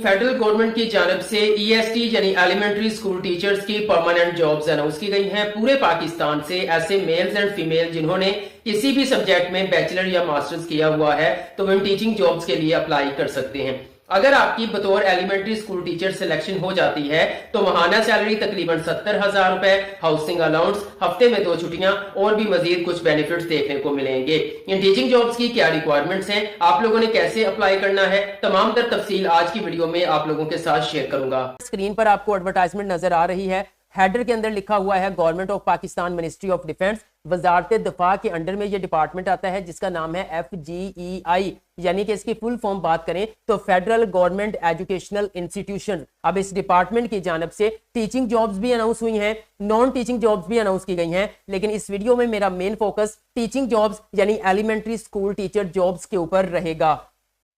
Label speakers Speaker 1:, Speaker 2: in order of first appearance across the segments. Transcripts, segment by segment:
Speaker 1: Federal government की जानब से ईएसटी यानी एलिमेंट्री स्कूल टीचर्स की परमानेंट जॉब्स अनाउंस की गई हैं पूरे पाकिस्तान से। ऐसे मेल्स एंड फीमेल जिन्होंने किसी भी सब्जेक्ट में बैचलर या मास्टर्स किया हुआ है तो इन टीचिंग जॉब्स के लिए अप्लाई कर सकते हैं। अगर आपकी बतौर एलिमेंट्री स्कूल टीचर सिलेक्शन हो जाती है तो महाना सैलरी तकरीबन 70,000 रुपए, हाउसिंग अलाउंस, हफ्ते में 2 छुट्टियां और भी मजीद कुछ बेनिफिट्स देखने को मिलेंगे। इन टीचिंग जॉब्स की क्या रिक्वायरमेंट्स हैं, आप लोगों ने कैसे अप्लाई करना है, तमाम तर तफसील आज की वीडियो में आप लोगों के साथ शेयर करूंगा।
Speaker 2: स्क्रीन पर आपको एडवर्टाइजमेंट नजर आ रही है। हेडर के अंदर लिखा हुआ है government of Pakistan ministry of defence. वजारत दफा के अंडर में ये डिपार्टमेंट आता है जिसका नाम है FGEI, यानी कि इसकी फुल फॉर्म बात करें तो फेडरल गवर्नमेंट एजुकेशनल इंस्टीट्यूशन। अब इस डिपार्टमेंट की जानब से टीचिंग जॉब्स भी अनाउंस हुई हैं, नॉन टीचिंग जॉब्स भी अनाउंस की गई हैं, लेकिन इस वीडियो में मेरा मेन फोकस टीचिंग जॉब्स यानी एलिमेंट्री स्कूल टीचर जॉब्स के ऊपर रहेगा।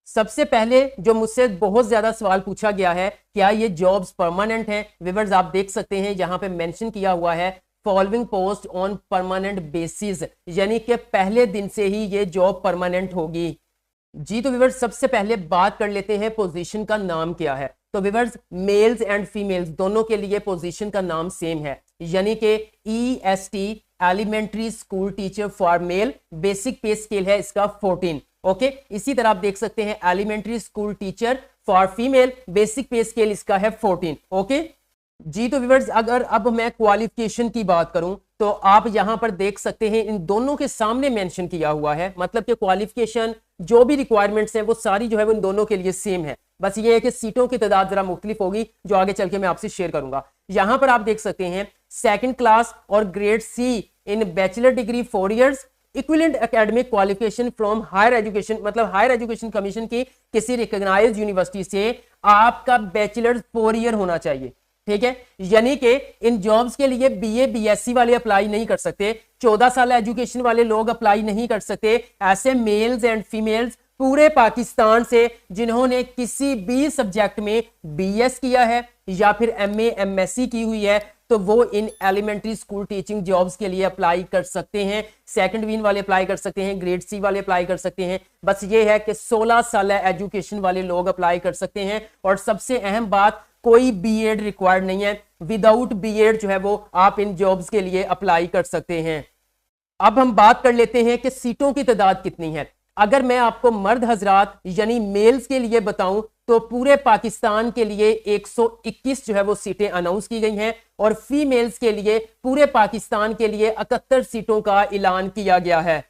Speaker 2: सबसे पहले जो मुझसे बहुत ज्यादा सवाल पूछा गया है, क्या ये जॉब्स परमानेंट हैं? व्यूअर्स आप देख सकते हैं यहाँ पे मेंशन किया हुआ है following post on permanent basis, यानी कि पहले दिन से ही ये जॉब परमानेंट होगी। जी तो व्यूअर्स सबसे पहले बात कर लेते हैं पोजीशन का नाम क्या है। तो व्यूअर्स मेल्स एंड फीमेल्स दोनों के लिए पोजीशन का नाम सेम है, यानी कि EST elementary school teacher for male, basic pay scale है इसका 14। ओके इसी तरह आप देख सकते हैं elementary school teacher for female, basic pay scale इसका है 14। ओके जी तो व्यूअर्स अगर अब मैं क्वालिफिकेशन की बात करूं तो आप यहां पर देख सकते हैं इन दोनों के सामने मेंशन किया हुआ है, मतलब कि क्वालिफिकेशन जो भी रिक्वायरमेंट्स हैं वो सारी जो है वो इन दोनों के लिए सेम है। बस ये है कि सीटों की तादाद जरा मुख्तलिफ होगी जो आगे चल के मैं आपसे शेयर करूंगा। यहां पर आप देख सकते हैं 2nd क्लास और grade C in bachelor degree 4 years, equivalent academic qualification from higher education, मतलब हायर एजुकेशन कमीशन की किसी रिकॉग्नाइज्ड यूनिवर्सिटी से आपका बैचलर 4 ईयर होना चाहिए। ठीक है, यानी कि इन जॉब्स के लिए BA BSc वाले अप्लाई नहीं कर सकते, 14 साल एजुकेशन वाले लोग अप्लाई नहीं कर सकते। ऐसे मेल्स एंड फीमेल्स पूरे पाकिस्तान से जिन्होंने किसी भी सब्जेक्ट में BS किया है या फिर MA MSc की हुई है तो वो इन एलिमेंट्री स्कूल टीचिंग जॉब्स के लिए अप्लाई कर सकते हैं। 2nd वीन वाले अप्लाई कर सकते हैं, ग्रेड C वाले अप्लाई कर सकते हैं। बस ये है कि 16 साल एजुकेशन वाले लोग अप्लाई कर सकते हैं। और सबसे अहम बात, कोई BEd रिक्वायर्ड नहीं है, विदाउट BEd जो है वो आप इन जॉब्स के लिए अप्लाई कर सकते हैं। अब हम बात कर लेते हैं कि सीटों की तादाद कितनी है। अगर मैं आपको मर्द हजरात यानी मेल्स के लिए बताऊं तो पूरे पाकिस्तान के लिए 121 जो है वो सीटें अनाउंस की गई हैं और फीमेल्स के लिए पूरे पाकिस्तान के लिए 71 सीटों का ऐलान किया गया है।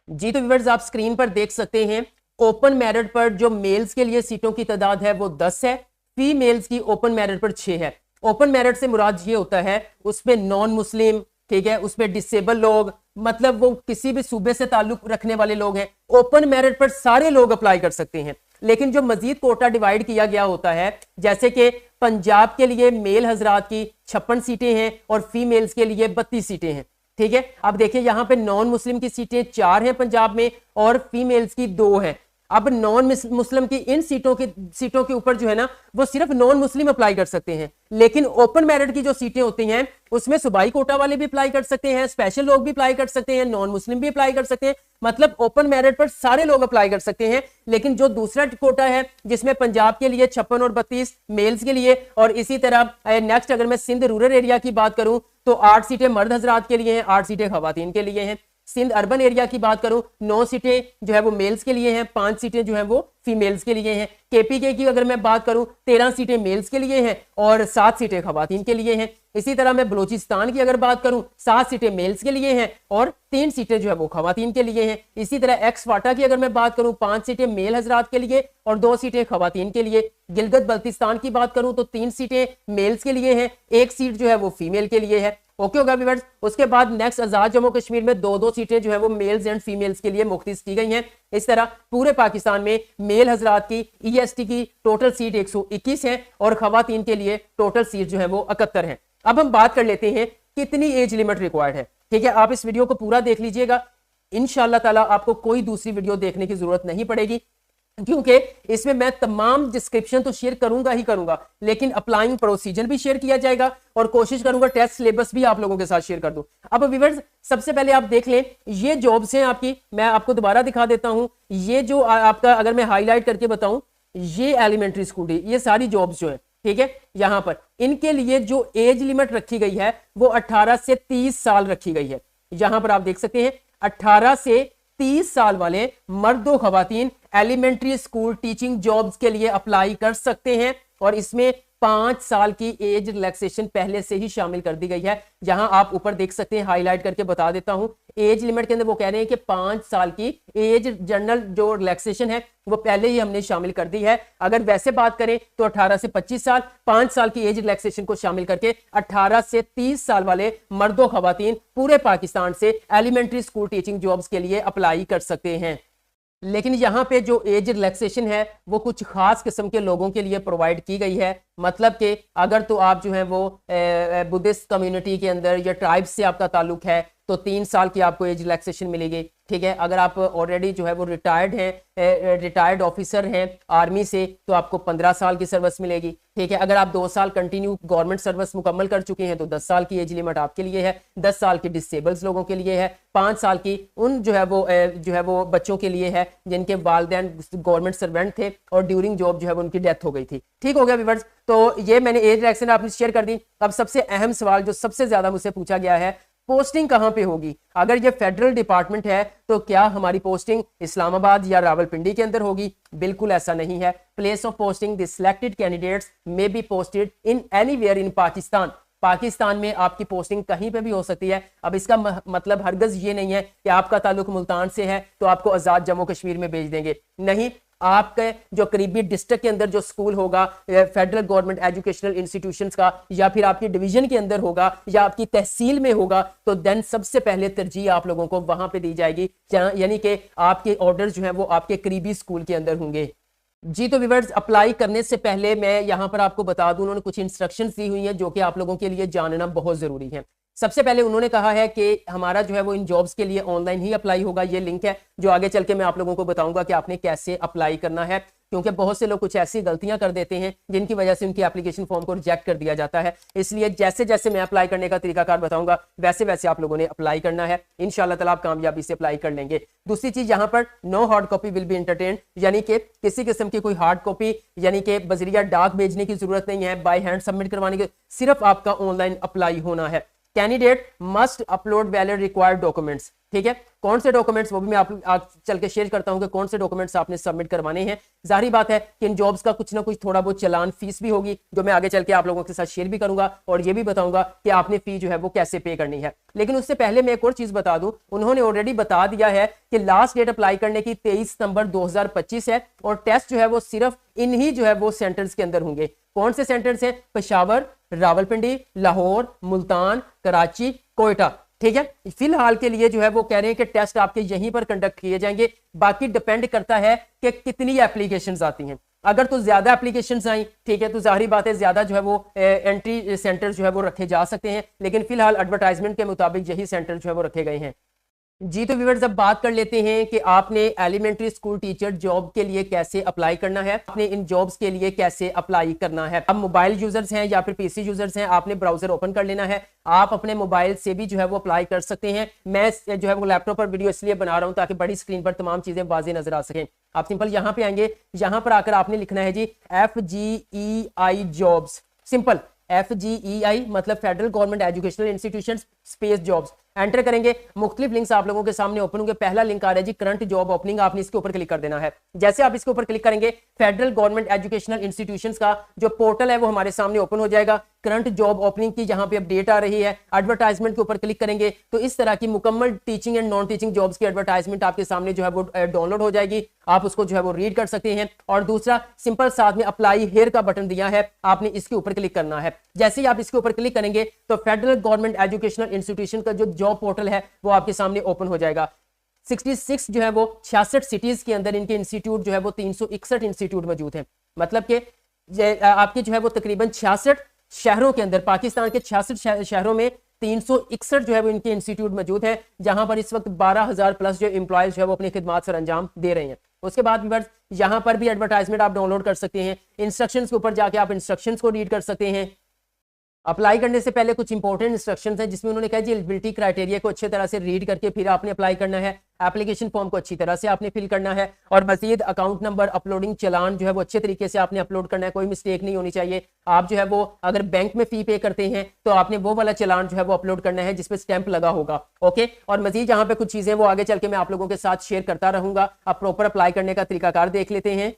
Speaker 2: जी तो व्यूअर्स आप स्क्रीन पर देख सकते हैं ओपन मेरिट पर जो मेल्स के लिए सीटों की तादाद है वो 10 है, फीमेल्स की ओपन मेरिट पर 6 है। ओपन मेरिट से मुराद ये होता है उसमें नॉन मुस्लिम, ठीक है, उसमें डिसेबल लोग, मतलब वो किसी भी सूबे से ताल्लुक रखने वाले लोग हैं। ओपन मेरिट पर सारे लोग अप्लाई कर सकते हैं, लेकिन जो मजीद कोटा डिवाइड किया गया होता है, जैसे कि पंजाब के लिए मेल हजरात की 56 सीटें हैं और फीमेल्स के लिए 32 सीटें हैं। ठीक है, अब देखिए यहाँ पे नॉन मुस्लिम की सीटें 4 हैं पंजाब में और फीमेल्स की 2 हैं। अब नॉन मुस्लिम की इन सीटों के ऊपर जो है ना वो सिर्फ नॉन मुस्लिम अप्लाई कर सकते हैं, लेकिन ओपन मेरिट की जो सीटें होती हैं उसमें सूबाई कोटा वाले भी अप्लाई कर सकते हैं, स्पेशल लोग भी अप्लाई कर सकते हैं, नॉन मुस्लिम भी अप्लाई कर सकते हैं। मतलब ओपन मेरिट पर सारे लोग अप्लाई कर सकते हैं। लेकिन जो दूसरा कोटा है जिसमें पंजाब के लिए 56 और 32 मेल्स के लिए, और इसी तरह नेक्स्ट अगर मैं सिंध रूरल एरिया की बात करूं तो 8 सीटें मर्द हजरात के लिए हैं, 8 सीटें खवातीन के लिए हैं। सिंध अर्बन एरिया की बात करूं 9 सीटें जो है वो मेल्स के लिए हैं, 5 सीटें जो है वो फीमेल्स के लिए हैं। KPK की अगर मैं बात करूं 13 सीटें मेल्स के लिए हैं और 7 सीटें खवातीन के लिए हैं। इसी तरह मैं बलूचिस्तान की अगर बात करूं 7 सीटें मेल्स के लिए हैं और 3 सीटें जो है वो खवातीन के लिए हैं। इसी तरह एक्स वाटा की अगर मैं बात करूं 5 सीटें मेल हजरात के लिए और 2 सीटें खवातीन के लिए। गिलगित बल्तिस्तान की बात करूं तो 3 सीटें मेल्स के लिए हैं, 1 सीट जो है वो फीमेल के लिए है। ओके होगा व्यूअर्स। उसके बाद नेक्स्ट आजाद जम्मू कश्मीर में 2-2 सीटें जो है वो मेल्स एंड फीमेल्स के लिए मुख्तस की गई हैं। इस तरह पूरे पाकिस्तान में मेल हजरात की EST की टोटल सीट 121 है और खवातीन के लिए टोटल सीट जो है वो 71 है। अब हम बात कर लेते हैं कितनी एज लिमिट रिक्वायर्ड है। ठीक है, आप इस वीडियो को पूरा देख लीजिएगा, इंशाल्लाह ताला आपको कोई दूसरी वीडियो देखने की जरूरत नहीं पड़ेगी, क्योंकि इसमें मैं तमाम डिस्क्रिप्शन तो शेयर करूंगा ही करूंगा, लेकिन अप्लाइंग प्रोसीजर भी शेयर किया जाएगा और कोशिश करूंगा टेस्ट सिलेबस भी आप लोगों के साथ शेयर कर दूं। अब व्यूअर्स सबसे पहले आप देख लें ये जॉब्स हैं आपकी, मैं आपको दोबारा दिखा देता हूं। ये जो आपका अगर मैं हाईलाइट करके बताऊं ये एलिमेंट्री स्कूल, ये सारी जॉब्स जो है, ठीक है, यहां पर इनके लिए जो एज लिमिट रखी गई है वो 18 से 30 साल रखी गई है। यहां पर आप देख सकते हैं 18 से 30 साल वाले मर्दों खवातीन एलिमेंट्री स्कूल टीचिंग जॉब्स के लिए अप्लाई कर सकते हैं और इसमें 5 साल की एज रिलैक्सेशन पहले से ही शामिल कर दी गई है। यहां आप ऊपर देख सकते हैं, हाईलाइट करके बता देता हूं, एज लिमिट के अंदर वो कह रहे हैं कि 5 साल की एज जनरल जो रिलैक्सेशन है वो पहले ही हमने शामिल कर दी है। अगर वैसे बात करें तो 18 से 25 साल, 5 साल की एज रिलैक्सेशन को शामिल करके 18 से 30 साल वाले मर्दों खवातीन पूरे पाकिस्तान से एलिमेंट्री स्कूल टीचिंग जॉब्स के लिए अप्लाई कर सकते हैं। लेकिन यहाँ पे जो एज रिलैक्सेशन है वो कुछ खास किस्म के लोगों के लिए प्रोवाइड की गई है। मतलब कि अगर तो आप जो है वो बुद्धिस्ट कम्युनिटी के अंदर या ट्राइब से आपका ताल्लुक है तो 3 साल की आपको एज रिलैक्सेशन मिलेगी, ठीक है। अगर आप ऑलरेडी जो है वो रिटायर्ड हैं, रिटायर्ड ऑफिसर हैं आर्मी से, तो आपको 15 साल की सर्विस मिलेगी, ठीक है। अगर आप 2 साल कंटिन्यू गवर्नमेंट सर्विस मुकम्मल कर चुके हैं तो 10 साल की एज लिमिट आपके लिए है, 10 साल की डिसेबल्स लोगों के लिए है, 5 साल की उन जो है वो बच्चों के लिए है जिनके वालिदैन गवर्नमेंट सर्वेंट थे और ड्यूरिंग जॉब जो है वो उनकी डेथ हो गई थी। ठीक हो गया व्यूअर्स, तो ये मैंने एज रिलैक्सेशन आपने शेयर कर दी। अब सबसे अहम सवाल जो सबसे ज्यादा मुझसे पूछा गया है, पोस्टिंग कहां पे होगी? अगर ये फेडरल डिपार्टमंट है तो क्या हमारी पोस्टिंग इस्लामाबाद या रावलपिंडी के अंदर होगी? बिल्कुल ऐसा नहीं है। Place of posting the selected candidates may be posted in anywhere in Pakistan. Pakistan में आपकी पोस्टिंग कहीं पे भी हो सकती है। अब इसका मतलब हरगज ये नहीं है कि आपका ताल्लुक मुल्तान से है तो आपको आजाद जम्मू कश्मीर में भेज देंगे, नहीं। आपके जो करीबी डिस्ट्रिक्ट के अंदर जो स्कूल होगा फेडरल गवर्नमेंट एजुकेशनल इंस्टीट्यूशंस का, या फिर आपकी डिवीजन के अंदर होगा या आपकी तहसील में होगा, तो देन सबसे पहले तरजीह आप लोगों को वहां पे दी जाएगी, यानी कि आपके ऑर्डर जो है वो आपके करीबी स्कूल के अंदर होंगे। जी तो व्यूअर्स, अप्लाई करने से पहले मैं यहां पर आपको बता दूं, उन्होंने कुछ इंस्ट्रक्शंस दी हुई हैं जो कि आप लोगों के लिए जानना बहुत जरूरी है। सबसे पहले उन्होंने कहा है कि हमारा जो है वो इन जॉब्स के लिए ऑनलाइन ही अप्लाई होगा। ये लिंक है जो आगे चल के मैं आप लोगों को बताऊंगा कि आपने कैसे अप्लाई करना है, क्योंकि बहुत से लोग कुछ ऐसी गलतियां कर देते हैं जिनकी वजह से उनकी एप्लीकेशन फॉर्म को रिजेक्ट कर दिया जाता है। इसलिए जैसे जैसे मैं अप्लाई करने का तरीकाकार बताऊंगा वैसे वैसे आप लोगों ने अप्लाई करना है। इंशाल्लाह ताला आप कामयाबी से अप्लाई कर लेंगे। दूसरी चीज, यहाँ पर no hard copy will be entertained, यानी कि किसी किस्म की कोई हार्ड कॉपी यानी कि बजरिया डाक भेजने की जरूरत नहीं है, बाय हैंड सबमिट करवाने की, सिर्फ आपका ऑनलाइन अप्लाई होना है। Candidate must upload valid required documents, ठीक है। कौन से डॉक्यूमेंट्स वो भी मैं आप चल के शेयर करता हूं कि कौन से डॉक्यूमेंट्स आपने सबमिट करवाने हैं। जाहिर बात है कि इन जॉब्स का कुछ ना कुछ थोड़ा बहुत चलान फीस भी होगी जो मैं आगे चल के आप लोगों के साथ शेयर भी करूंगा और ये भी बताऊंगा कि आपने फी जो है वो कैसे पे करनी है। लेकिन उससे पहले मैं एक और चीज बता दूं, उन्होंने ऑलरेडी बता दिया है कि लास्ट डेट अप्लाई करने की 23 सितंबर 2025 है और टेस्ट जो है वो सिर्फ इन्हीं जो है वो सेंटर्स के अंदर होंगे। कौन से सेंटर्स हैं? पेशावर, रावलपिंडी, लाहौर, मुल्तान, कराची, कोयटा, ठीक है। फिलहाल के लिए जो है वो कह रहे हैं कि टेस्ट आपके यहीं पर कंडक्ट किए जाएंगे। बाकी डिपेंड करता है कि कितनी एप्लीकेशंस आती हैं। अगर तो ज्यादा एप्लीकेशंस आई, ठीक है, तो जाहिर बात है ज्यादा जो है वो एंट्री सेंटर जो है वो रखे जा सकते हैं। लेकिन फिलहाल एडवर्टाइजमेंट के मुताबिक यही सेंटर जो है वो रखे गए हैं। जी तो व्यूअर्स, अब बात कर लेते हैं कि आपने एलिमेंट्री स्कूल टीचर जॉब के लिए कैसे अप्लाई करना है, आपने इन जॉब्स के लिए कैसे अप्लाई करना है। अब मोबाइल यूजर्स हैं या फिर पीसी यूजर्स हैं, आपने ब्राउजर ओपन कर लेना है। आप अपने मोबाइल से भी जो है वो अप्लाई कर सकते हैं। मैं जो है वो लैपटॉप पर वीडियो इसलिए बना रहा हूं ताकि बड़ी स्क्रीन पर तमाम चीजें वाज़ेह नजर आ सकें। आप सिंपल यहाँ पे आएंगे, यहाँ पर आकर आपने लिखना है जी FGEI जॉब्स, सिंपल FGEI मतलब federal government educational institution space jobs. Enter करेंगे, मुख्तलिफ लिंक्स आप लोगों के सामने ओपन होंगे। पहला लिंक आ रहा है जी करंट जॉब ओपनिंग, आपने इसके ऊपर क्लिक कर देना है। जैसे आप इसके ऊपर क्लिक करेंगे फेडरल गवर्नमेंट एजुकेशनल इंस्टीट्यूशंस का जो पोर्टल है वो हमारे सामने ओपन हो जाएगा। करंट जॉब ओपनिंग की जहां पे अपडेट आ रही है, एडवर्टाइजमेंट के ऊपर क्लिक करेंगे तो इस तरह की मुकम्मल teaching and non teaching jobs की एडवर्टाइजमेंट आपके सामने जो है वो डाउनलोड हो जाएगी। आप उसको जो है वो रीड कर सकते हैं। और दूसरा सिंपल साथ में अप्लाई हेयर का बटन दिया है, आपने इसके ऊपर क्लिक करना है। जैसे ही आप इसके ऊपर क्लिक करेंगे तो फेडरल गवर्नमेंट एजुकेशनल इंस्टीट्यूशन का जो जॉब पोर्टल है वो आपके सामने ओपन हो जाएगा। 66 जो है वो 66 सिटीज के अंदर इनके इंस्टीट्यूट जो है वो 361 इंस्टीट्यूट मौजूद हैं। मतलब कि आपके जो है वो तकरीबन 66 शहरों के अंदर, पाकिस्तान के 66 शहरों में 361 जो है वो इनके इंस्टीट्यूट मौजूद हैं, जहां पर इस वक्त 12,000 प्लस जो एम्प्लॉयज जो है वो अपनी खिदमत सर अंजाम दे रहे हैं। उसके बाद यहाँ पर भी एडवर्टाइजमेंट आप डाउनलोड कर सकते हैं। इंस्ट्रक्शंस के ऊपर जाके आप इंस्ट्रक्शंस को रीड कर सकते हैं। अप्लाई करने से पहले कुछ इंपॉर्टेंट इंस्ट्रक्शंस हैं जिसमें उन्होंने कहा जी एलिजिबिलिटी क्राइटेरिया को अच्छी तरह से रीड करके फिर आपने अप्लाई करना है, एप्लीकेशन फॉर्म को अच्छी तरह से आपने फिल करना है और मजीद अकाउंट नंबर, अपलोडिंग चालान जो है वो अच्छे तरीके से आपने अपलोड करना है, कोई मिस्टेक नहीं होनी चाहिए। आप जो है वो अगर बैंक में फी पे करते हैं तो आपने वो वाला चालान जो है वो अपलोड करना है जिसपे स्टैंप लगा होगा। ओके, और मजीद यहाँ पे कुछ चीजें वो आगे चल के मैं आप लोगों के साथ शेयर करता रहूंगा। आप प्रॉपर अप्लाई करने का तरीकाकार देख लेते हैं।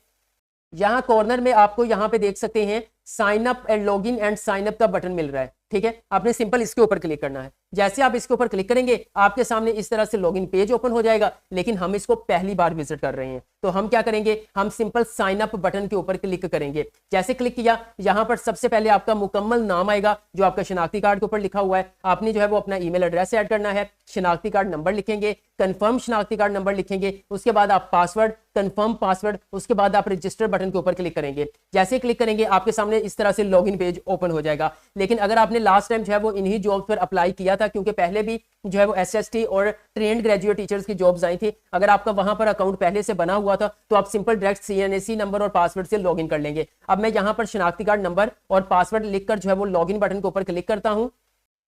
Speaker 2: यहाँ कॉर्नर में आपको यहाँ पे देख सकते हैं sign up and login and sign up का बटन मिल रहा है, ठीक है। आपने सिंपल इसके ऊपर क्लिक करना है। जैसे आप इसके ऊपर क्लिक करेंगे आपके सामने इस तरह से लॉगिन पेज ओपन हो जाएगा, लेकिन हम इसको पहली बार विजिट कर रहे हैं तो हम क्या करेंगे, हम सिंपल साइन अप बटन के ऊपर क्लिक करेंगे। जैसे क्लिक किया, यहाँ पर सबसे पहले आपका मुकम्मल नाम आएगा जो आपका शनाख्ती कार्ड के ऊपर लिखा हुआ है। आपने जो है वो अपना ईमेल एड्रेस ऐड करना है, शनाख्ती कार्ड नंबर लिखेंगे, कंफर्म शनाख्ती कार्ड नंबर लिखेंगे, उसके बाद आप पासवर्ड, कंफर्म पासवर्ड, उसके बाद आप रजिस्टर बटन के ऊपर क्लिक करेंगे। जैसे क्लिक करेंगे आपके सामने इस तरह से लॉगिन पेज ओपन हो जाएगा। लेकिन अगर आपने लास्ट टाइम जो है वो इन्हीं जॉब्स पर अप्लाई किया था, क्योंकि पहले भी जो है वो एसएसटी और ट्रेंड ग्रेजुएट टीचर्स की जॉब्स आई थी, अगर आपका वहां पर अकाउंट पहले से बना हुआ था तो आप सिंपल डायरेक्ट सीएनएसी नंबर और पासवर्ड से लॉगिन कर लेंगे। अब मैं यहां पर शनाख्ती कार्ड नंबर और पासवर्ड लिखकर जो है वो लॉगिन बटन के ऊपर क्लिक करता हूं।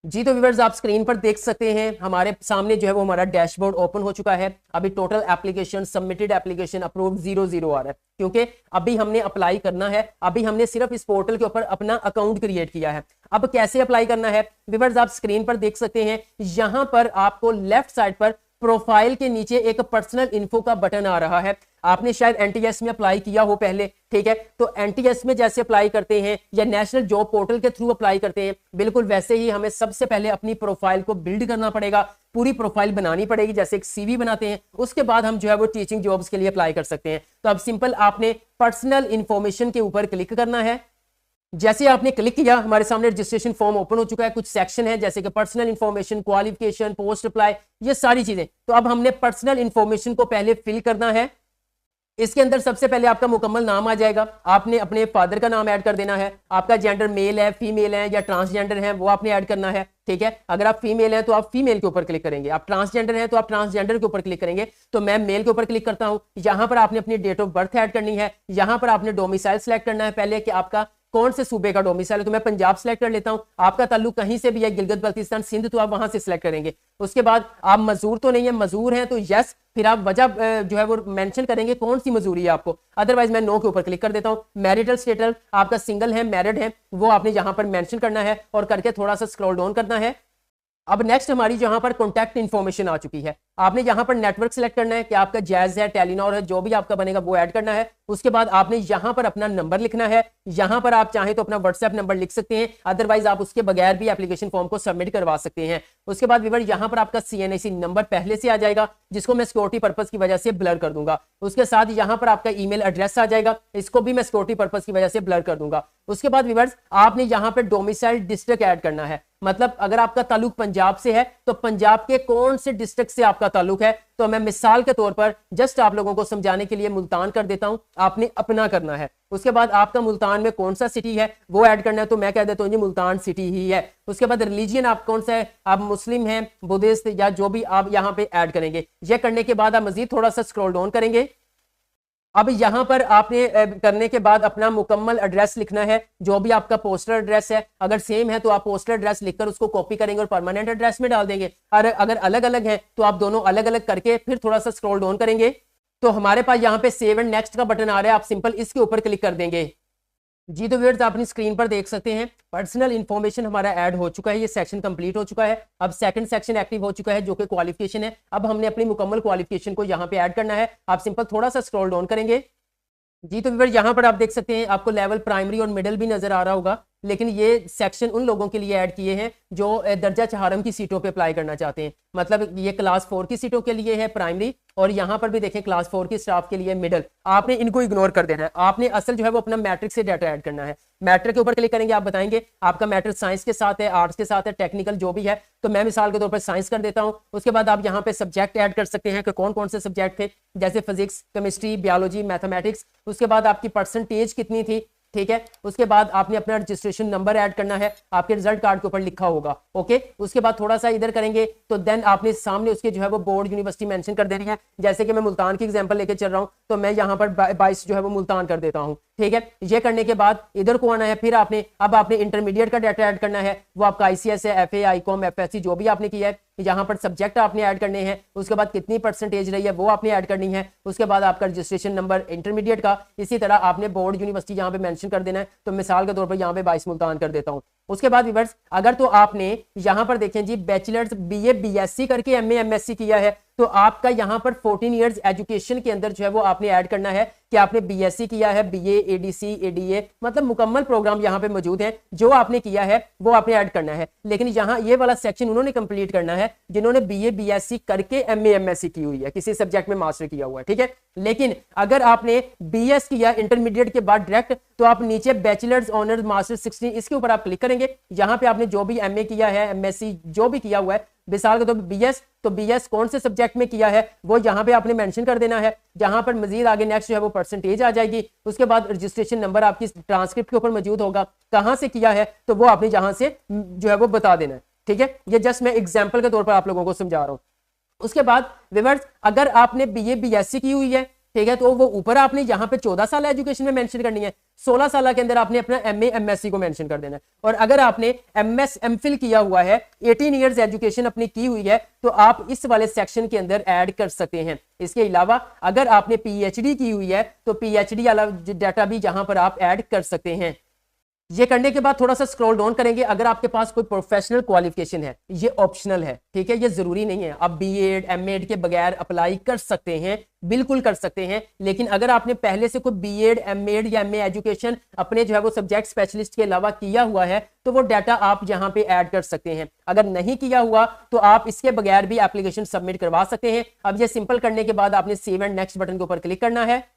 Speaker 2: जी तो व्यूअर्स आप स्क्रीन पर देख सकते हैं हमारे सामने जो है वो हमारा डैशबोर्ड ओपन हो चुका है। अभी total application, submitted application, approve 0 आ रहा है, क्योंकि अभी हमने अप्लाई करना है। अभी हमने सिर्फ इस पोर्टल के ऊपर अपना अकाउंट क्रिएट किया है। अब कैसे अप्लाई करना है व्यूअर्स आप स्क्रीन पर देख सकते हैं। यहां पर आपको लेफ्ट साइड पर प्रोफाइल के नीचे एक पर्सनल इन्फो का बटन आ रहा है। आपने शायद एनटीएस में अप्लाई किया हो पहले, ठीक है, तो एनटीएस में जैसे अप्लाई करते हैं या नेशनल जॉब पोर्टल के थ्रू अप्लाई करते हैं, बिल्कुल वैसे ही हमें सबसे पहले अपनी प्रोफाइल को बिल्ड करना पड़ेगा। पूरी प्रोफाइल बनानी पड़ेगी, जैसे एक सीवी बनाते हैं, उसके बाद हम जो है वो टीचिंग जॉब्स के लिए अप्लाई कर सकते हैं। तो अब सिंपल आपने पर्सनल इंफॉर्मेशन के ऊपर क्लिक करना है। जैसे आपने क्लिक किया हमारे सामने रजिस्ट्रेशन फॉर्म ओपन हो चुका है। कुछ सेक्शन है जैसे कि personal information, qualification, post apply, ये सारी चीजें। तो अब हमने पर्सनल इंफॉर्मेशन को पहले फिल करना है। इसके अंदर सबसे पहले आपका मुकम्मल नाम आ जाएगा। आपने अपने फादर का नाम ऐड कर देना है। आपका जेंडर मेल है, फीमेल है या ट्रांसजेंडर है, वो आपने ऐड करना है, ठीक है। अगर आप फीमेल हैं तो आप फीमेल के ऊपर क्लिक करेंगे, आप ट्रांसजेंडर हैं तो आप ट्रांसजेंडर के ऊपर क्लिक करेंगे। तो मैं मेल के ऊपर क्लिक करता हूं। यहां पर आपने अपनी डेट ऑफ बर्थ ऐड करनी है। यहां पर आपने डोमिसाइल सेलेक्ट करना है पहले कि आपका कौन से सूबे का डोमिसाइल है। तो मैं पंजाब सेलेक्ट कर लेता हूं। आपका ताल्लुक कहीं से भी है, गिलगित बल्तिस्तान, सिंध, तो आप वहां से सिलेक्ट करेंगे। उसके बाद आप मजदूर तो नहीं है, मजदूर हैं तो यस, फिर आप वजह जो है वो मेंशन करेंगे कौन सी मजदूरी है आपको। अदरवाइज मैं नो के ऊपर क्लिक कर देता हूं। मैरिटल स्टेटस आपका सिंगल है, मैरिड है, वो आपने यहां पर मेंशन करना है और करके थोड़ा सा स्क्रॉल डाउन करना है। अब नेक्स्ट हमारी जहां पर कॉन्टैक्ट इन्फॉर्मेशन आ चुकी है। आपने यहां पर नेटवर्क सेलेक्ट करना है कि आपका जैज है, टेलीनॉर है, जो भी आपका बनेगा वो ऐड करना है। उसके बाद आपने यहां पर अपना नंबर लिखना है। यहां पर आप चाहें तो अपना व्हाट्सएप नंबर लिख सकते हैं, अदरवाइज आप उसके बगैर भी एप्लीकेशन फॉर्म को सबमिट करवा सकते हैं। उसके बाद व्यूअर यहां पर आपका सीएनएसी नंबर पहले से आ जाएगा, जिसको मैं सिक्योरिटी पर्पस की वजह से ब्लर कर दूंगा। उसके साथ यहां पर आपका ईमेल एड्रेस आ जाएगा, इसको भी मैं सिक्योरिटी पर्पस की वजह से ब्लर कर दूंगा। उसके बाद व्यूअर्स आपने यहां पर डोमिसाइल डिस्ट्रिक्ट ऐड करना है, मतलब अगर आपका ताल्लुक पंजाब से है तो पंजाब के कौन से डिस्ट्रिक्ट से आपका ताल्लुक है। तो मैं मिसाल के तौर पर जस्ट आप लोगों को समझाने के लिए मुल्तान कर देता हूं, आपने अपना करना है। उसके बाद आपका मुल्तान में कौन सा सिटी है वो ऐड करना है, तो मैं कह देता हूं जी मुल्तान सिटी ही है। उसके बाद रिलीजियन आप कौन सा है, आप मुस्लिम हैं, बुद्धिस्ट या जो भी आप यहां पे ऐड करेंगे। ये करने के बाद आप मजीद थोड़ा सा स्क्रॉल डाउन करेंगे। अब यहां पर आपने करने के बाद अपना मुकम्मल एड्रेस लिखना है, जो भी आपका पोस्टल एड्रेस है। अगर सेम है तो आप पोस्टल एड्रेस लिखकर उसको कॉपी करेंगे और परमानेंट एड्रेस में डाल देंगे। और अगर अलग अलग है तो आप दोनों अलग अलग करके फिर थोड़ा सा स्क्रॉल डाउन करेंगे तो हमारे पास यहाँ पे सेव एंड नेक्स्ट का बटन आ रहा है, आप सिंपल इसके ऊपर क्लिक कर देंगे। जी तो व्यूअर्स आप अपनी स्क्रीन पर देख सकते हैं पर्सनल इंफॉर्मेशन हमारा ऐड हो चुका है, ये सेक्शन कंप्लीट हो चुका है। अब सेकंड सेक्शन एक्टिव हो चुका है जो कि क्वालिफिकेशन है। अब हमने अपनी मुकम्मल क्वालिफिकेशन को यहाँ पे ऐड करना है। आप सिंपल थोड़ा सा स्क्रॉल डाउन करेंगे। जी तो व्यूअर यहाँ पर आप देख सकते हैं आपको लेवल प्राइमरी और मिडिल भी नजर आ रहा होगा, लेकिन ये सेक्शन उन लोगों के लिए ऐड किए हैं जो दर्जा चहारम की सीटों पे अप्लाई करना चाहते हैं। मतलब ये क्लास 4 की सीटों के लिए है प्राइमरी, और यहाँ पर भी देखें क्लास 4 की स्टाफ के लिए मिडिल। आपने इनको इग्नोर कर देना है। आपने असल जो है वो अपना मैट्रिक से डाटा ऐड करना है। मैट्रिक के ऊपर क्लिक करेंगे, आप बताएंगे आपका मैट्रिक साइंस के साथ है, आर्ट्स के साथ है, टेक्निकल जो भी है। तो मैं मिसाल के तौर पर साइंस कर देता हूँ। उसके बाद आप यहाँ पे सब्जेक्ट ऐड कर सकते हैं कि कौन कौन से सब्जेक्ट थे, जैसे फिजिक्स, केमिस्ट्री, बायोलॉजी, मैथमेटिक्स। उसके बाद आपकी परसेंटेज कितनी थी, ठीक है। उसके बाद आपने अपना रजिस्ट्रेशन नंबर ऐड करना है, आपके रिजल्ट कार्ड के ऊपर लिखा होगा, ओके। उसके बाद थोड़ा सा इधर करेंगे तो देन आपने सामने उसके जो है वो बोर्ड यूनिवर्सिटी मेंशन कर देनी है। जैसे कि मैं मुल्तान की एग्जांपल लेके चल रहा हूं तो मैं यहाँ पर 22 जो है वो मुल्तान कर देता हूँ, ठीक है। ये करने के बाद इधर को आना है, फिर अब आपने इंटरमीडिएट का डाटा ऐड करना है, वो आपका आईसीएस है, एफए, आईकॉम, एफएससी जो भी आपने किया है। यहाँ पर सब्जेक्ट आपने ऐड करने हैं, उसके बाद कितनी परसेंटेज रही है वो आपने ऐड करनी है, उसके बाद आपका रजिस्ट्रेशन नंबर इंटरमीडिएट का, इसी तरह आपने बोर्ड यूनिवर्सिटी यहाँ पे मेंशन कर देना है। तो मिसाल के तौर पर यहाँ पे 22 मुल्तान कर देता हूँ। उसके बाद व्यूअर्स अगर तो आपने यहाँ पर देखें जी बैचलर्स बीए बीएससी करके एमए एमएससी किया है, तो आपका यहाँ पर 14 इयर्स एजुकेशन के अंदर जो है वो आपने ऐड करना है कि आपने बीएससी किया है, बीए, एडीसी, एडीए, मतलब मुकम्मल प्रोग्राम यहाँ पे मौजूद है, जो आपने किया है वो आपने ऐड करना है। लेकिन यहाँ ये वाला सेक्शन उन्होंने कंप्लीट करना है जिन्होंने बीए बीएससी करके एमए एमएससी की हुई है, किसी सब्जेक्ट में मास्टर किया हुआ है, ठीक है। लेकिन अगर आपने बीएस किया इंटरमीडिएट के बाद डायरेक्ट, तो आप नीचे बैचलर्स ऑनर्स मास्टर्स 16 इसके ऊपर आप क्लिक करेंगे। यहाँ पे आपने जो भी एमए किया है, एमएससी जो भी किया हुआ है, मिसाल के तौर पर बीएस, तो बीएस कौन से सब्जेक्ट में किया है वो यहाँ पे आपने मेंशन कर देना है। जहां पर मजीद आगे नेक्स्ट जो है वो परसेंटेज आ जाएगी। उसके बाद रजिस्ट्रेशन नंबर आपकी ट्रांसक्रिप्ट के ऊपर मौजूद होगा, कहां से किया है तो वो आपने जहां से जो है वो बता देना है, ठीक है। ये जस्ट मैं एग्जाम्पल के तौर पर आप लोगों को समझा रहा हूं। उसके बाद व्यूअर्स अगर आपने बीए बीएससी की हुई है, ठीक है, तो वो ऊपर आपने यहाँ पे 14 साल एजुकेशन में मेंशन करनी है, 16 साल के अंदर आपने अपना एमए एमएससी को मेंशन कर देना है। और अगर आपने एमएस एमफिल किया हुआ है, 18 इयर्स एजुकेशन अपनी की हुई है, तो आप इस वाले सेक्शन के अंदर ऐड कर सकते हैं। इसके अलावा अगर आपने पीएचडी की हुई है तो पीएचडी वाला डाटा भी यहां पर आप ऐड कर सकते हैं। ये करने के बाद थोड़ा सा स्क्रॉल डाउन करेंगे। अगर आपके पास कोई प्रोफेशनल क्वालिफिकेशन है, ये ऑप्शनल है, ठीक है, ये जरूरी नहीं है। आप बीएड एमएड के बगैर अप्लाई कर सकते हैं, बिल्कुल कर सकते हैं। लेकिन अगर आपने पहले से कोई बीएड एमएड या एमए एजुकेशन अपने जो है वो सब्जेक्ट स्पेशलिस्ट के अलावा किया हुआ है, तो वो डाटा आप यहाँ पे ऐड कर सकते हैं। अगर नहीं किया हुआ तो आप इसके बगैर भी एप्लीकेशन सबमिट करवा सकते हैं। अब ये सिंपल करने के बाद आपने सेव एंड नेक्स्ट बटन के ऊपर क्लिक करना है।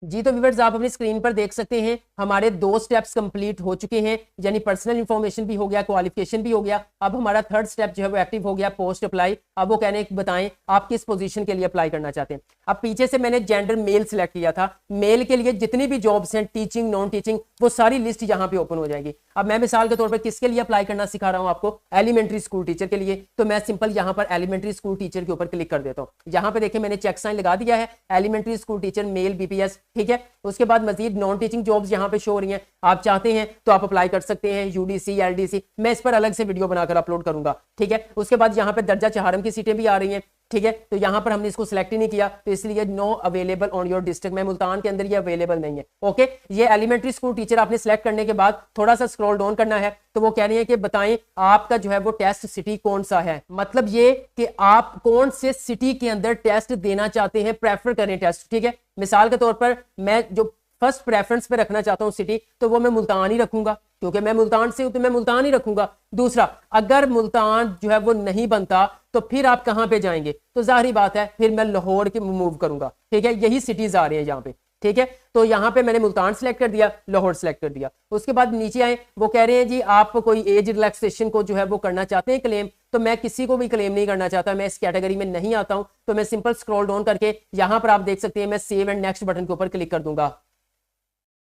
Speaker 2: जी तो व्यूअर्स आप अपनी स्क्रीन पर देख सकते हैं हमारे 2 स्टेप्स कंप्लीट हो चुके हैं, यानी पर्सनल इंफॉर्मेशन भी हो गया, क्वालिफिकेशन भी हो गया। अब हमारा 3rd स्टेप जो है वो एक्टिव हो गया, पोस्ट अप्लाई। अब वो कहने बताएं आप किस पोजीशन के लिए अप्लाई करना चाहते हैं। अब पीछे से मैंने जेंडर मेल सिलेक्ट किया था, मेल के लिए जितनी भी जॉब्स हैं, टीचिंग नॉन टीचिंग, वो सारी लिस्ट यहाँ पे ओपन हो जाएगी। अब मैं मिसाल के तौर पर किसके लिए अप्लाई करना सिखा रहा हूँ आपको, एलिमेंट्री स्कूल टीचर के लिए। तो मैं सिंपल यहाँ पर एलिमेंट्री स्कूल टीचर के ऊपर क्लिक कर देता हूँ। यहाँ पे देखिए मैंने चेक साइन लगा दिया है, elementary school teacher male BPS, ठीक है। उसके बाद मजीद नॉन टीचिंग जॉब्स यहाँ पे शो हो रही हैं, आप चाहते हैं तो आप अप्लाई कर सकते हैं, यूडीसी एलडीसी, मैं इस पर अलग से वीडियो बनाकर अपलोड करूंगा, ठीक है। उसके बाद यहाँ पे दर्जा चहारम की सीटें भी आ रही हैं, ठीक है। तो यहाँ पर हमने इसको सिलेक्ट ही नहीं किया, तो इसलिए no available on your district में मुल्तान के अंदर ये अवेलेबल नहीं है, ओके। ये एलिमेंट्री स्कूल टीचर आपने सिलेक्ट करने के बाद थोड़ा सा स्क्रॉल डाउन करना है, तो वो कह रही है कि बताएं आपका जो है वो टेस्ट सिटी कौन सा है। मतलब ये कि आप कौन से सिटी के अंदर टेस्ट देना चाहते हैं, प्रेफर करें टेस्ट, ठीक है। मिसाल के तौर पर मैं जो फर्स्ट प्रेफरेंस पे रखना चाहता हूं सिटी, तो वो मैं मुल्तान ही रखूंगा, क्योंकि मैं मुल्तान से हूं तो मैं मुल्तान ही रखूंगा। दूसरा, अगर मुल्तान जो है वो नहीं बनता तो फिर आप कहां पे जाएंगे, तो जाहिर बात है फिर मैं लाहौर के मूव करूंगा, ठीक है। यही सिटीज आ रही है यहाँ पे, ठीक है। तो यहाँ पे मैंने मुल्तान सेलेक्ट कर दिया, लाहौर सेलेक्ट कर दिया। उसके बाद नीचे आए, वो कह रहे हैं जी आप कोई एज रिलैक्सेशन को जो है वो करना चाहते हैं क्लेम, तो मैं किसी को भी क्लेम नहीं करना चाहता, मैं इस कैटेगरी में नहीं आता हूं। तो मैं सिंपल स्क्रॉल डाउन करके यहाँ पर आप देख सकते हैं मैं सेव एंड नेक्स्ट बटन के ऊपर क्लिक कर दूंगा।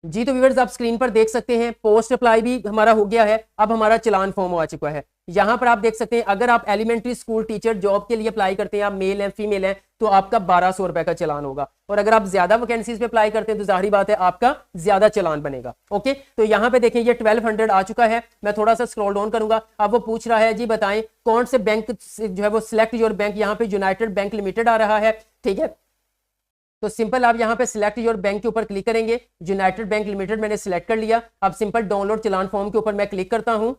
Speaker 2: जी तो व्यूअर्स आप स्क्रीन पर देख सकते हैं पोस्ट अप्लाई भी हमारा हो गया है। अब हमारा चलान फॉर्म आ चुका है। यहाँ पर आप देख सकते हैं अगर आप एलिमेंट्री स्कूल टीचर जॉब के लिए अप्लाई करते हैं, आप मेल हैं फीमेल हैं, तो आपका 1200 रुपए का चलान होगा। और अगर आप ज्यादा वैकेंसीज पे अप्लाई करते हैं तो जाहिर बात है आपका ज्यादा चलान बनेगा, ओके। तो यहाँ पे देखें ये 1200 आ चुका है। मैं थोड़ा सा स्क्रॉल डाउन करूंगा। अब वो पूछ रहा है जी बताएं कौन से बैंक जो है वो सिलेक्ट योर बैंक, यहाँ पे यूनाइटेड बैंक लिमिटेड आ रहा है, ठीक है। तो सिंपल आप यहाँ पे सिलेक्ट योर बैंक के ऊपर क्लिक करेंगे, यूनाइटेड बैंक लिमिटेड मैंने सिलेक्ट कर लिया। अब सिंपल डाउनलोड चलान फॉर्म के ऊपर मैं क्लिक करता हूँ।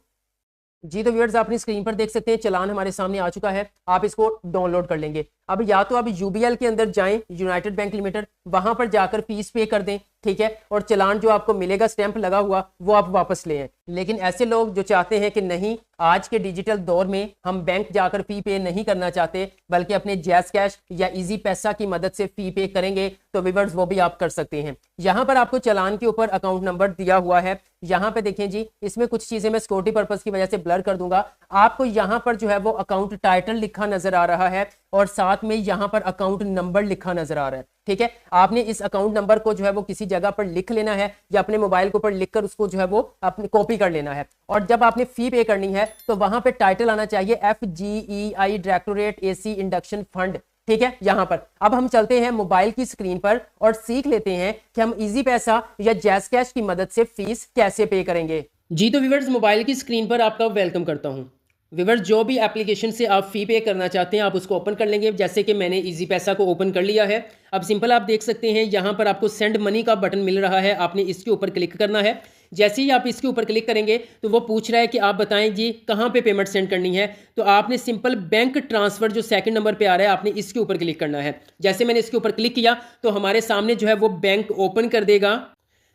Speaker 2: जी तो व्यूअर्स आप अपनी स्क्रीन पर देख सकते हैं चलान हमारे सामने आ चुका है, आप इसको डाउनलोड कर लेंगे। अब या तो आप यूबीएल के अंदर जाएं, यूनाइटेड बैंक लिमिटेड, वहां पर जाकर फीस पे कर दें, ठीक है, और चलान जो आपको मिलेगा स्टैंप लगा हुआ वो आप वापस ले आए। लेकिन ऐसे लोग जो चाहते हैं कि नहीं आज के डिजिटल दौर में हम बैंक जाकर फी पे नहीं करना चाहते बल्कि अपने जैज कैश या इजी पैसा की मदद से फी पे करेंगे, तो व्यूअर्स वो भी आप कर सकते हैं। यहाँ पर आपको चलान के ऊपर अकाउंट नंबर दिया हुआ है। यहाँ पे देखें जी, इसमें कुछ चीजें मैं सिक्योरिटी पर्पस की वजह से ब्लर कर दूंगा। आपको यहाँ पर जो है वो अकाउंट टाइटल लिखा नजर आ रहा है और साथ में यहाँ पर अकाउंट नंबर लिखा नजर आ रहा है, ठीक है। आपने इस अकाउंट नंबर को जो है वो किसी जगह पर लिख लेना है या अपने मोबाइल के ऊपर लिखकर उसको जो है वो अपनी कॉपी कर लेना है। और जब आपने फी पे करनी है तो वहां पे टाइटल आना चाहिए FGEI directorate AC induction fund, ठीक है। यहां पर अब हम चलते हैं मोबाइल की स्क्रीन पर और सीख लेते हैं कि हम इजी पैसा या जैज़ कैश की मदद से फीस कैसे पे करेंगे। जी तो व्यूअर्स, मोबाइल की स्क्रीन पर आपका वेलकम करता हूं। व्यूअर्स, जो भी एप्लीकेशन से आप फ़ी पे करना चाहते हैं आप उसको ओपन कर लेंगे। जैसे कि मैंने इजी पैसा को ओपन कर लिया है। अब सिंपल आप देख सकते हैं यहाँ पर आपको सेंड मनी का बटन मिल रहा है, आपने इसके ऊपर क्लिक करना है। जैसे ही आप इसके ऊपर क्लिक करेंगे तो वो पूछ रहा है कि आप बताएं जी कहाँ पे पेमेंट सेंड करनी है। तो आपने सिंपल बैंक ट्रांसफ़र जो सेकंड नंबर पे आ रहा है आपने इसके ऊपर क्लिक करना है। जैसे मैंने इसके ऊपर क्लिक किया तो हमारे सामने जो है वो बैंक ओपन कर देगा।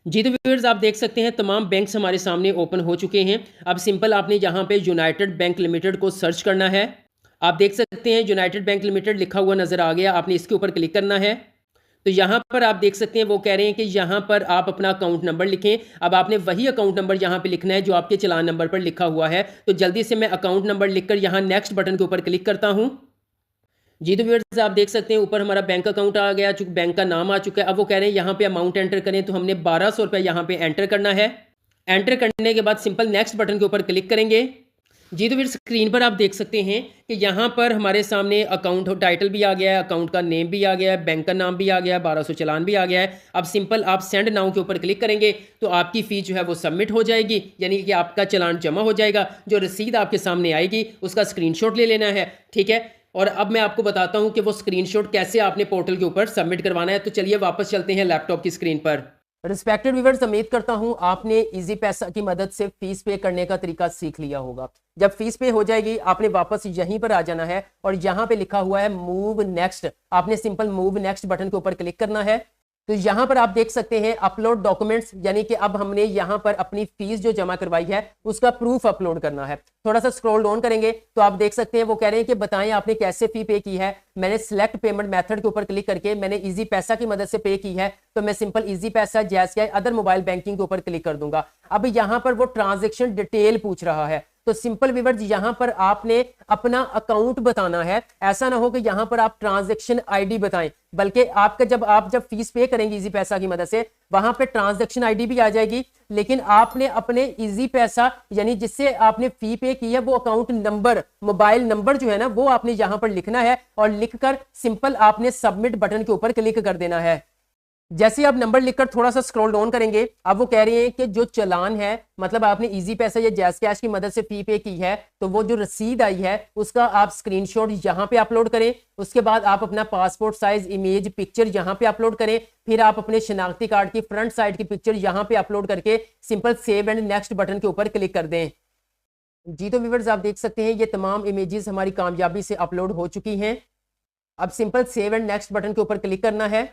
Speaker 2: जी तो व्यूअर्स, आप देख सकते हैं तमाम बैंक्स हमारे सामने ओपन हो चुके हैं। अब सिंपल आपने यहाँ पे यूनाइटेड बैंक लिमिटेड को सर्च करना है। आप देख सकते हैं यूनाइटेड बैंक लिमिटेड लिखा हुआ नज़र आ गया, आपने इसके ऊपर क्लिक करना है। तो यहाँ पर आप देख सकते हैं वो कह रहे हैं कि यहाँ पर आप अपना अकाउंट नंबर लिखें। अब आपने वही अकाउंट नंबर यहाँ पे लिखना है जो आपके चालान नंबर पर लिखा हुआ है। तो जल्दी से मैं अकाउंट नंबर लिखकर यहाँ नेक्स्ट बटन के ऊपर क्लिक करता हूँ। जी तो व्यूअर्स, आप देख सकते हैं ऊपर हमारा बैंक अकाउंट आ गया, चूंकि बैंक का नाम आ चुका है। अब वो कह रहे हैं यहाँ पे अमाउंट एंटर करें, तो हमने 1200 रुपये यहाँ पे एंटर करना है। एंटर करने के बाद सिंपल नेक्स्ट बटन के ऊपर क्लिक करेंगे। जी तो फिर स्क्रीन पर आप देख सकते हैं कि यहाँ पर हमारे सामने अकाउंट टाइटल भी आ गया है, अकाउंट का नेम भी आ गया है, बैंक का नाम भी आ गया है, 1200 चालान भी आ गया है। अब सिंपल आप सेंड नाउ के ऊपर क्लिक करेंगे तो आपकी फ़ी जो है वो सबमिट हो जाएगी, यानी कि आपका चालान जमा हो जाएगा। जो रसीद आपके सामने आएगी उसका स्क्रीनशॉट ले लेना है, ठीक है। और अब मैं आपको बताता हूं कि वो स्क्रीनशॉट कैसे आपने पोर्टल के ऊपर सबमिट करवाना है। तो चलिए वापस चलते हैं लैपटॉप की स्क्रीन पर। रिस्पेक्टेड व्यूअर्स, उम्मीद करता हूं आपने इजी पैसा की मदद से फीस पे करने का तरीका सीख लिया होगा। जब फीस पे हो जाएगी आपने वापस यहीं पर आ जाना है और यहाँ पे लिखा हुआ है मूव नेक्स्ट, आपने सिंपल मूव नेक्स्ट बटन के ऊपर क्लिक करना है। तो यहाँ पर आप देख सकते हैं अपलोड डॉक्यूमेंट्स, यानी कि अब हमने यहाँ पर अपनी फीस जो जमा करवाई है उसका प्रूफ अपलोड करना है। थोड़ा सा स्क्रॉल डाउन करेंगे तो आप देख सकते हैं वो कह रहे हैं कि बताएं आपने कैसे फी पे की है। मैंने सिलेक्ट पेमेंट मेथड के ऊपर क्लिक करके मैंने इजी पैसा की मदद से पे की है, तो मैं सिंपल इजी पैसा jazz cash other mobile banking के ऊपर क्लिक कर दूंगा। अब यहाँ पर वो ट्रांजेक्शन डिटेल पूछ रहा है, तो सिंपल व्यूअर्स यहाँ पर आपने अपना अकाउंट बताना है। ऐसा ना हो कि यहाँ पर आप ट्रांजैक्शन आईडी बताएं, बल्कि आपका जब फीस पे करेंगे इजी पैसा की मदद से वहां पे ट्रांजैक्शन आईडी भी आ जाएगी, लेकिन आपने अपने इजी पैसा यानी जिससे आपने फी पे की है वो अकाउंट नंबर, मोबाइल नंबर जो है ना वो आपने यहाँ पर लिखना है और लिखकर सिंपल आपने सबमिट बटन के ऊपर क्लिक कर देना है। जैसे आप नंबर लिखकर थोड़ा सा स्क्रॉल डाउन करेंगे अब वो कह रहे हैं कि जो चालान है, मतलब आपने इजी पैसा या जैज़ कैश की मदद से फी पे की है, तो वो जो रसीद आई है उसका आप स्क्रीनशॉट यहाँ पे अपलोड करें। उसके बाद आप अपना पासपोर्ट साइज इमेज पिक्चर यहाँ पे अपलोड करें। फिर आप अपने शनाख्ती कार्ड की फ्रंट साइड की पिक्चर यहाँ पे अपलोड करके simple save and next button के ऊपर क्लिक कर दें। जी तो व्यूअर्स, आप देख सकते हैं ये तमाम इमेजेस हमारी कामयाबी से अपलोड हो चुकी हैं। अब simple save and next button के ऊपर क्लिक करना है।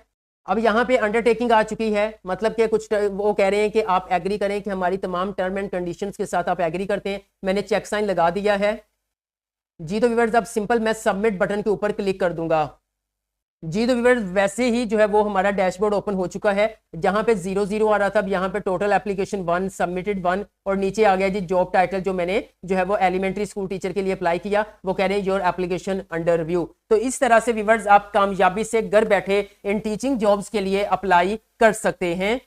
Speaker 2: अब यहाँ पे अंडरटेकिंग आ चुकी है, मतलब कि कुछ वो कह रहे हैं कि आप एग्री करें कि हमारी तमाम टर्म एंड कंडीशंस के साथ आप एग्री करते हैं। मैंने चेक साइन लगा दिया है। जी तो व्यूअर्स, अब सिंपल मैं सबमिट बटन के ऊपर क्लिक कर दूंगा। जी तो व्यूअर्स, वैसे ही जो है वो हमारा डैशबोर्ड ओपन हो चुका है। जहां पे 00 आ रहा था, अब यहाँ पे टोटल एप्लीकेशन 1 सबमिटेड 1 और नीचे आ गया जी जॉब टाइटल जो मैंने जो है वो एलिमेंट्री स्कूल टीचर के लिए अप्लाई किया। वो कह रहे हैं योर एप्लीकेशन अंडर रिव्यू। तो इस तरह से व्यूअर्स आप कामयाबी से घर बैठे इन टीचिंग जॉब्स के लिए अप्लाई कर सकते हैं।